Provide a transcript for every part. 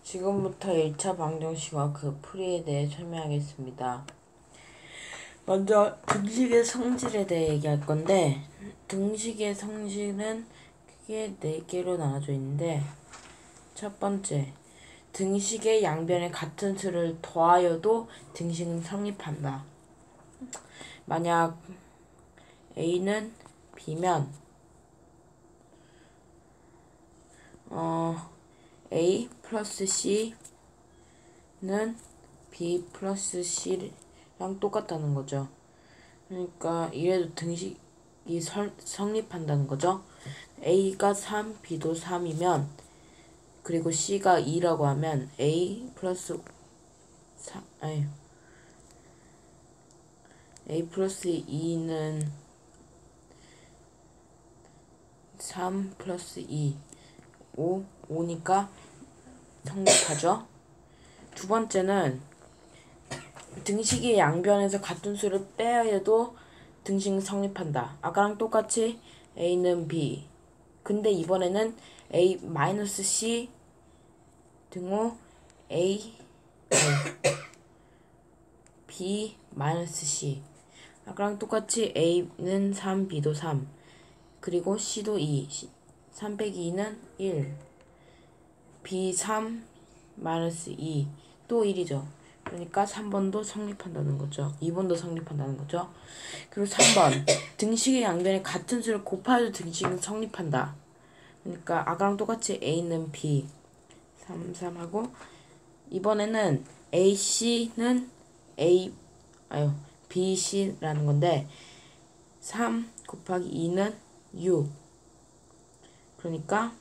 지금부터 1차 방정식과 그 풀이에 대해 설명하겠습니다. 먼저 등식의 성질에 대해 얘기할 건데, 등식의 성질은 크게 4개로 나눠져 있는데, 첫 번째, 등식의 양변에 같은 수를 더하여도 등식은 성립한다. 만약 A는 B면 A 플러스 C는 B 플러스 C랑 똑같다는 거죠. 그러니까 이래도 등식이 성립한다는 거죠. A가 3, B도 3이면 그리고 C가 2라고 하면 A 플러스 3, A 플러스 2는 3 플러스 2 5니까 성립하죠. 두 번째는 등식의 양변에서 같은 수를 빼야 해도 등식은 성립한다. 아까랑 똑같이 A는 B. 근데 이번에는 A-C 등호 B-C. 아까랑 똑같이 A는 3, B도 3. 그리고 C도 2. 3 빼기 2는 1. B 3 마이너스 2. 또 1이죠. 그러니까 3번도 성립한다는 거죠. 2번도 성립한다는 거죠. 그리고 3번. 등식의 양변에 같은 수를 곱하여도 등식은 성립한다. 그러니까 아까랑 똑같이 A는 B. 3, 3하고 이번에는 AC는 BC라는 건데 3 곱하기 2는 6. 그러니까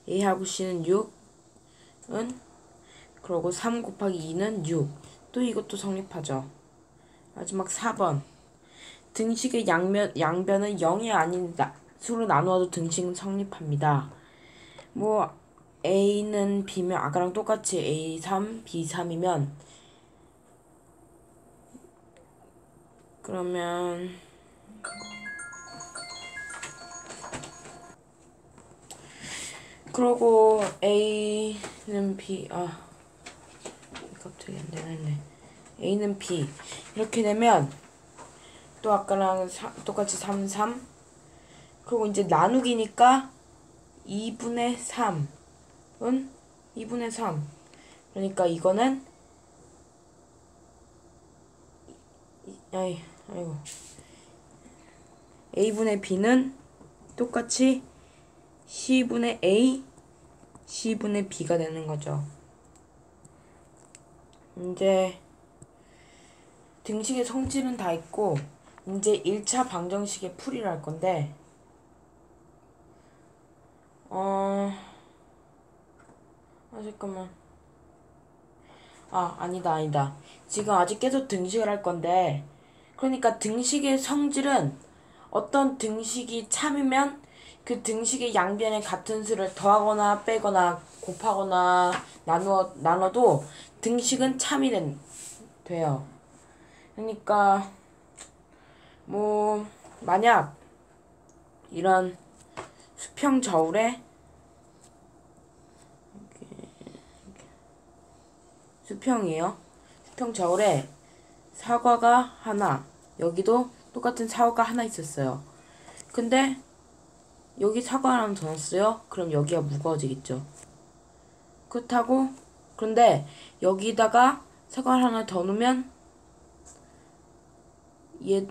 A하고 C는 6은 그러고 3 곱하기 2는 6. 또 이것도 성립하죠. 마지막 4번. 등식의 양변은 0이 아닌 수로 나누어도 등식은 성립합니다. 뭐 A는 B면 아까랑 똑같이 A3, B3이면 그러면 그러고 A는 B 갑자기 안 되네. A는 B 이렇게 되면 또 아까랑 똑같이 3, 3 그리고 이제 나누기니까 2분의 3은 2분의 3 그러니까 이거는 아이고 A분의 B는 똑같이 C분의 A, C분의 B가 되는 거죠. 이제 등식의 성질은 다 있고 이제 1차 방정식의 풀이를 할 건데 잠깐만. 아니다. 지금 아직 계속 등식을 할 건데 그러니까 등식의 성질은 어떤 등식이 참이면 그 등식의 양변에 같은 수를 더하거나 빼거나 곱하거나 나눠도 등식은 참이 돼요. 그러니까 뭐 만약 이런 수평 저울에 수평이에요. 수평 저울에 사과가 하나, 여기도 똑같은 사과가 하나 있었어요. 근데 여기 사과 하나 더 넣었어요. 그럼 여기가 무거워지겠죠. 그렇다고 그런데 여기다가 사과 하나 더 넣으면 얘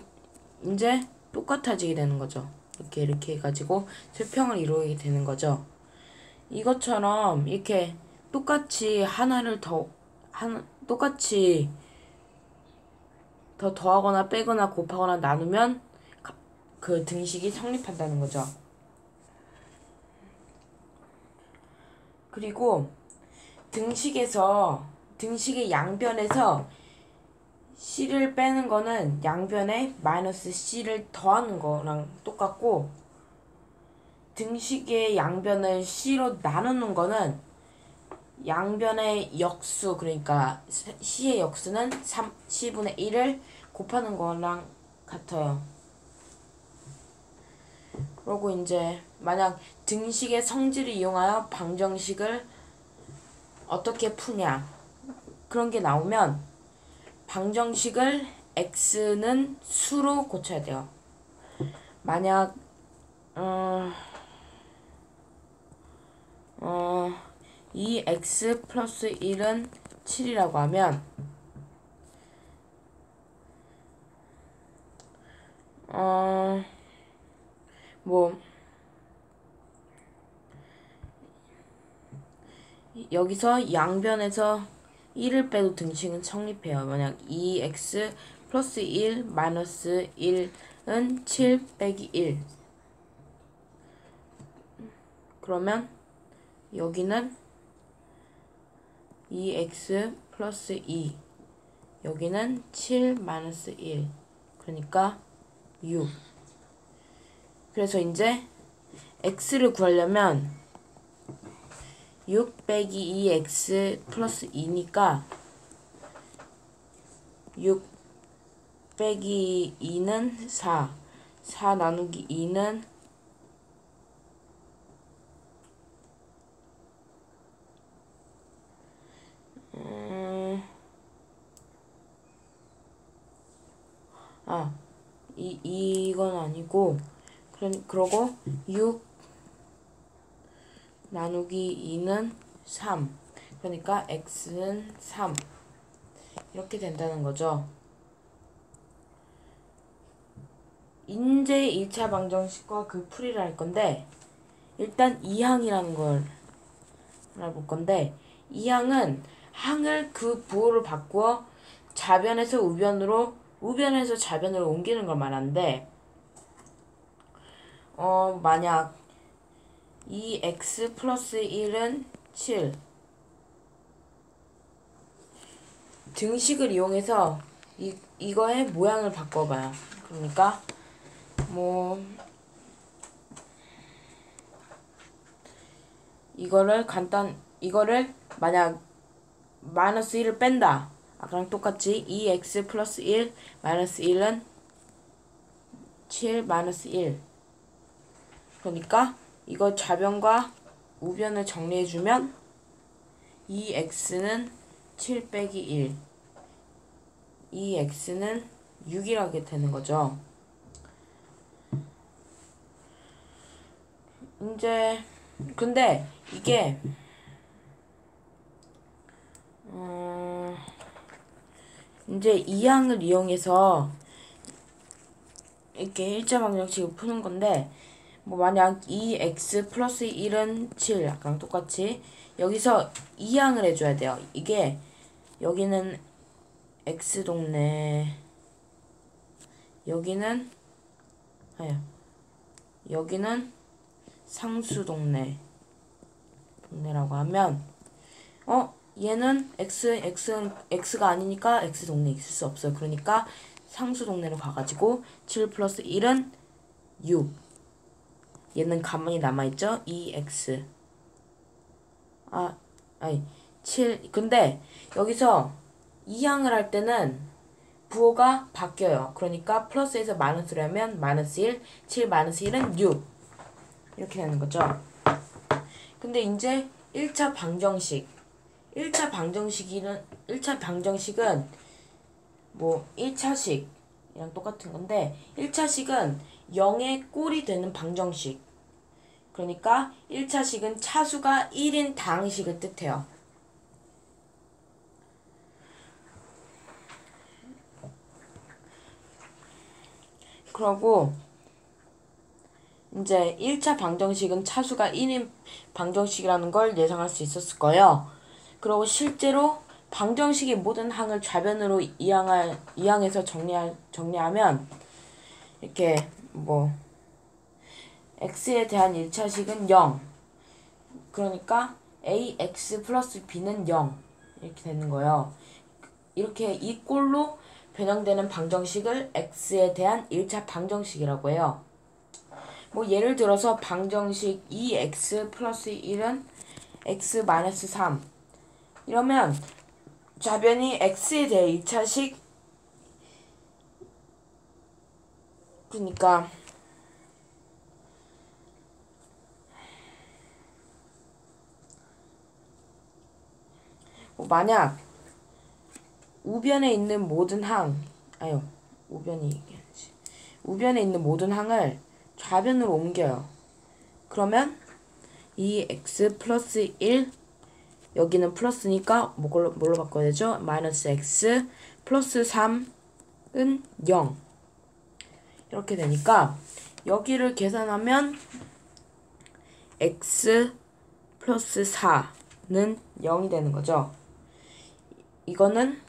이제 똑같아지게 되는 거죠. 이렇게 해가지고 수평을 이루게 되는 거죠. 이것처럼 이렇게 똑같이 똑같이 더 더하거나 빼거나 곱하거나 나누면 그 등식이 성립한다는 거죠. 그리고 등식의 양변에서 C를 빼는 거는 양변에 마이너스 C를 더하는 거랑 똑같고 등식의 양변을 C로 나누는 거는 양변의 역수 그러니까 C의 역수는 3C분의 1을 곱하는 거랑 같아요. 그리고 이제 만약 등식의 성질을 이용하여 방정식을 어떻게 푸냐 그런 게 나오면 방정식을 x는 수로 고쳐야 돼요. 만약 2x 플러스 1은 7이라고 하면 뭐 여기서 양변에서 1을 빼도 등식은 성립해요. 만약 2x 플러스 1 마이너스 1은 7 빼기 1 그러면 여기는 2x 플러스 2 여기는 7 마이너스 1 그러니까 6. 그래서 이제 x를 구하려면 6 빼기 2x 플러스 2니까 6 빼기 2는 4 4 나누기 2는 2건 아니고 그러고 6 나누기 2는 3 그러니까 x는 3 이렇게 된다는 거죠. 이제 1차 방정식과 그 풀이를 할 건데 일단 2항이라는 걸 알아볼 건데 2항은 항을 그 부호를 바꾸어 좌변에서 우변으로 우변에서 좌변으로 옮기는 걸 말하는데 만약 2x 플러스 1은 7 등식을 이용해서 이거의 모양을 바꿔봐요. 그러니까 뭐 이거를 만약 마이너스 1을 뺀다. 아까랑 똑같이 2x 플러스 1 마이너스 1은 7 마이너스 1 그러니까 이거 좌변과 우변을 정리해주면 2x는 7 빼기 1 2x는 6이라게 되는 거죠. 이제 근데 이게 이제 이 항을 이용해서 이렇게 1차 방정식을 푸는 건데 뭐 만약 2x 플러스 1은 7 아까랑 똑같이 여기서 2항을 해줘야 돼요. 이게 여기는 x 동네 여기는 상수 동네라고 하면 얘는 x가 아니니까 x 동네에 있을 수 없어요. 그러니까 상수 동네로 가가지고 7 플러스 1은 6 얘는 가만히 남아있죠. 2x 7 근데 여기서 2항을 할 때는 부호가 바뀌어요. 그러니까 플러스에서 마이너스로 하면 마이너스 1 7 마이너스 1은 6 이렇게 되는 거죠. 근데 이제 1차 방정식은 뭐 1차식이랑 똑같은 건데 1차식은 0의 꼴이 되는 방정식 그러니까 1차식은 차수가 1인 다항식을 뜻해요. 그러고 이제 1차 방정식은 차수가 1인 방정식이라는 걸 예상할 수 있었을 거예요. 그리고 실제로 방정식의 모든 항을 좌변으로 이항해서 정리하면 이렇게 뭐 x에 대한 1차식은 0 그러니까 ax 플러스 b는 0 이렇게 되는 거예요. 이렇게 이 꼴로 변형되는 방정식을 x에 대한 1차 방정식이라고 해요. 뭐 예를 들어서 방정식 2x 플러스 1은 x 마이너스 3 이러면 좌변이 x에 대해 1차식 그러니까 만약 우변에 있는 모든 우변에 있는 모든 항을 좌변으로 옮겨요. 그러면 이 x 플러스 1 여기는 플러스니까 뭘로 바꿔야 되죠? 마이너스 x 플러스 3은 0 이렇게 되니까 여기를 계산하면 x 플러스 4는 0이 되는 거죠. 이거는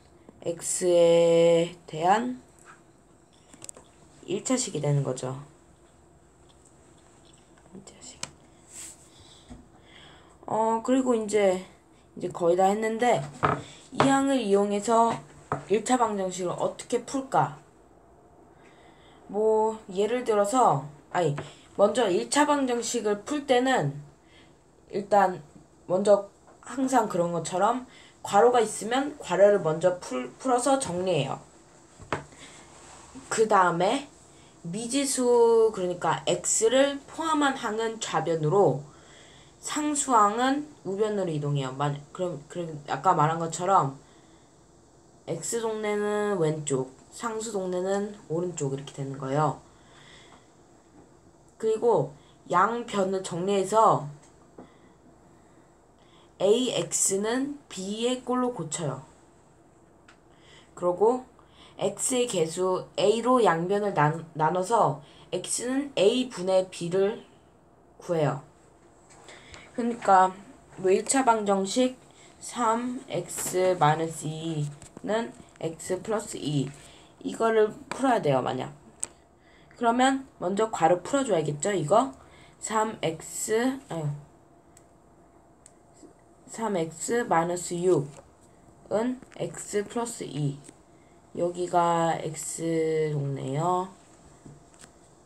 x에 대한 1차식이 되는 거죠. 1차식. 그리고 이제 거의 다 했는데 이 항을 이용해서 1차 방정식을 어떻게 풀까? 예를 들어서 먼저 1차 방정식을 풀 때는 일단 먼저 항상 그런 것처럼 괄호가 있으면 괄호를 먼저 풀어서 정리해요. 그 다음에 미지수 그러니까 x를 포함한 항은 좌변으로 상수항은 우변으로 이동해요. 그럼 아까 말한 것처럼 x 동네는 왼쪽, 상수 동네는 오른쪽 이렇게 되는 거예요. 그리고 양변을 정리해서 ax는 b의 꼴로 고쳐요. 그리고 x의 개수 a로 양변을 나눠서 x는 a분의 b를 구해요. 그러니까 1차 방정식 3x-2는 x 플러스 2 이거를 풀어야 돼요. 만약 그러면 먼저 괄호 풀어줘야겠죠. 이거 3x 마이너스 6은 x 플러스 2 여기가 x 동네요.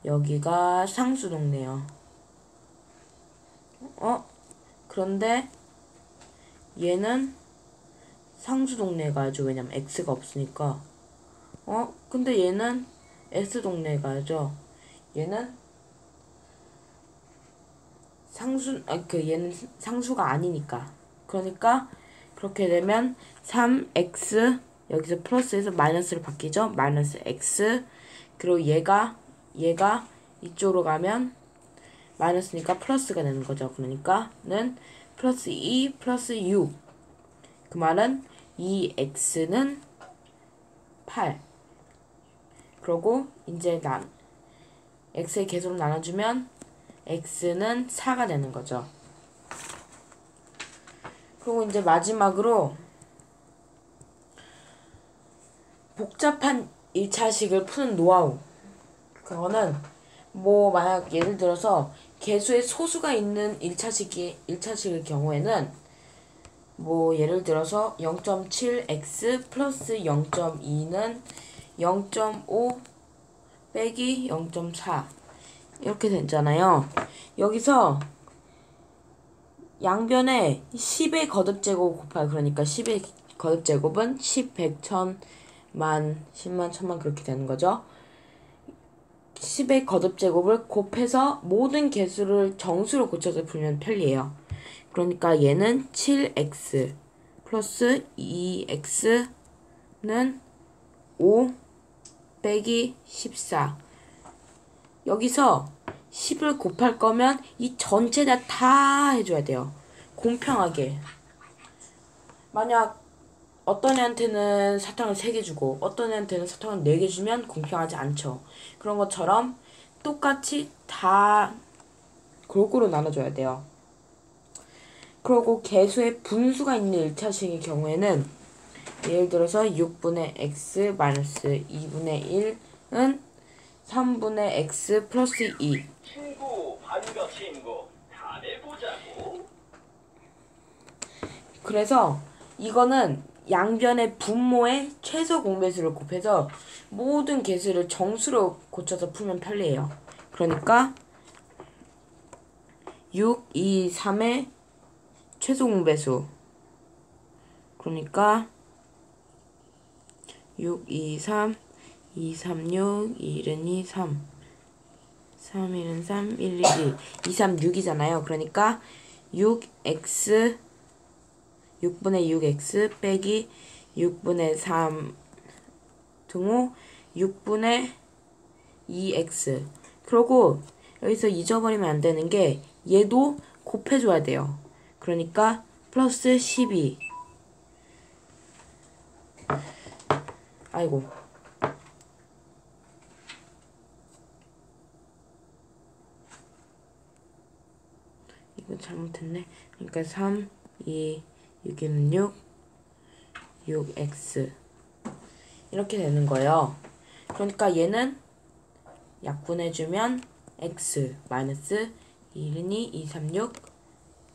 여기가 상수 동네요. 그런데 얘는 상수 동네에 가야죠. 왜냐면 x가 없으니까. 근데 얘는 s 동네에 가야죠. 얘는 얘는 상수가 아니니까. 그러니까 그렇게 되면 3x 여기서 플러스에서 마이너스를 바뀌죠. 마이너스 x 그리고 얘가 이쪽으로 가면 마이너스니까 플러스가 되는 거죠. 그러니까는 플러스 2 플러스 6 그 말은 이 x는 8 그리고 이제 x의 개수로 나눠주면 x는 4가 되는 거죠. 그리고 이제 마지막으로 복잡한 1차식을 푸는 노하우. 그거는 만약 예를 들어서 개수의 소수가 있는 1차식의 경우에는 예를 들어서 0.7x 플러스 0.2는 0.5 빼기 0.4 이렇게 되잖아요. 여기서 양변에 10의 거듭제곱 곱하여 그러니까 10의 거듭제곱은 10, 100, 1000, 만, 10만, 1000만 그렇게 되는 거죠. 10의 거듭제곱을 곱해서 모든 개수를 정수로 고쳐서 풀면 편리해요. 그러니까 얘는 7x 플러스 2x는 5 빼기 14 여기서 10을 곱할 거면 이 전체 다 해줘야 돼요. 공평하게. 만약 어떤 애한테는 사탕을 3개 주고 어떤 애한테는 사탕을 4개 주면 공평하지 않죠. 그런 것처럼 똑같이 다 골고루 나눠줘야 돼요. 그리고 개수의 분수가 있는 1차식의 경우에는 예를 들어서 6분의 x 마이너스 2분의 1은 3분의 x 플러스 2 친구 반가 친구 다들 보자고. 그래서 이거는 양변의 분모의 최소 공배수를 곱해서 모든 개수를 정수로 고쳐서 풀면 편리해요. 그러니까 6, 2, 3의 최소 공배수 그러니까 6, 2, 3 2, 3, 6 1은 2, 3 3, 1은 3 1, 2, 2 3, 6이잖아요. 그러니까 6x 6분의 6x 빼기 6분의 3 등호 6분의 2x. 그러고 여기서 잊어버리면 안 되는 게 얘도 곱해줘야 돼요. 그러니까 플러스 12. 아이고. 이거 잘못했네. 그러니까 3, 2, 6이는 6, 6x. 이렇게 되는 거예요. 그러니까 얘는 약분해주면 x 마이너스 1은 2, 2, 3, 6,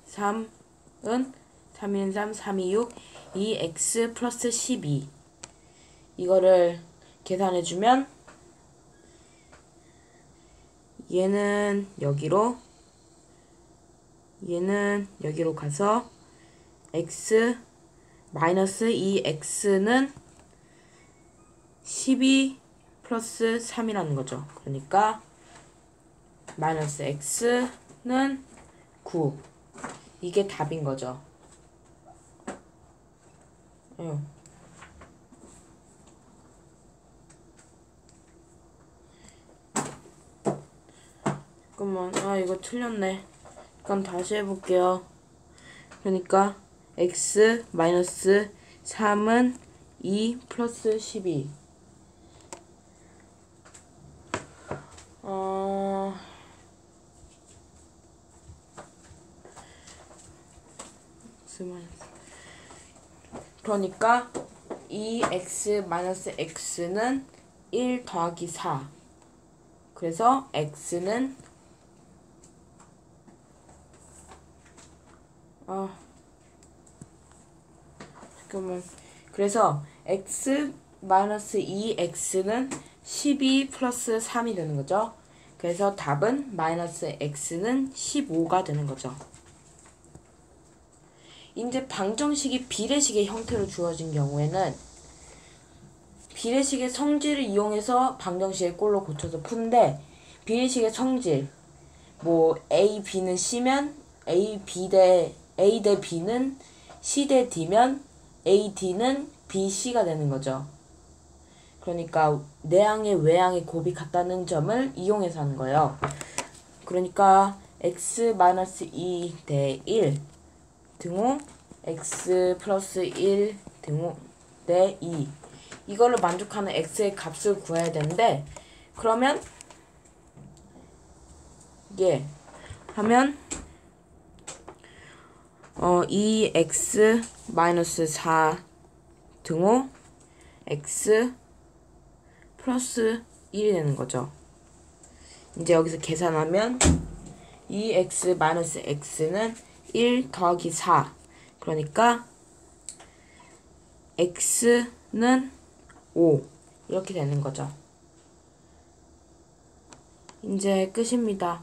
3은 3인 3, 3, 2, 6, 2x 플러스 12. 이거를 계산해주면 얘는 여기로 가서 x 마이너스 2x는 12 플러스 3이라는 거죠. 그러니까 마이너스 x는 9. 이게 답인 거죠. 아유. 잠깐만. 이거 틀렸네. 그럼 다시 해볼게요. 그러니까 x 마이너스 3은 2 플러스 12. 그러니까 2x 마이너스 x는 1 더하기 4. 그래서 x는 잠깐만. 그래서 x 마이너스 2x는 12 플러스 3이 되는 거죠. 그래서 답은 마이너스 x는 15가 되는 거죠. 이제 방정식이 비례식의 형태로 주어진 경우에는 비례식의 성질을 이용해서 방정식의 꼴로 고쳐서 푸는데, 비례식의 성질 뭐 a, b는 c면 a 대 b는 c 대 d면 a, d는 b, c가 되는 거죠. 그러니까 내항의 외항의 곱이 같다는 점을 이용해서 하는 거예요. 그러니까 x-2 대 1 등호 x 플러스 1 등호 대 2. 이걸로 만족하는 x의 값을 구해야 되는데, 그러면 하면 2x 마이너스 4 등호 x 플러스 1이 되는 거죠. 이제 여기서 계산하면 2x 마이너스 x는 1 더하기 4. 그러니까 x는 5. 이렇게 되는 거죠. 이제 끝입니다.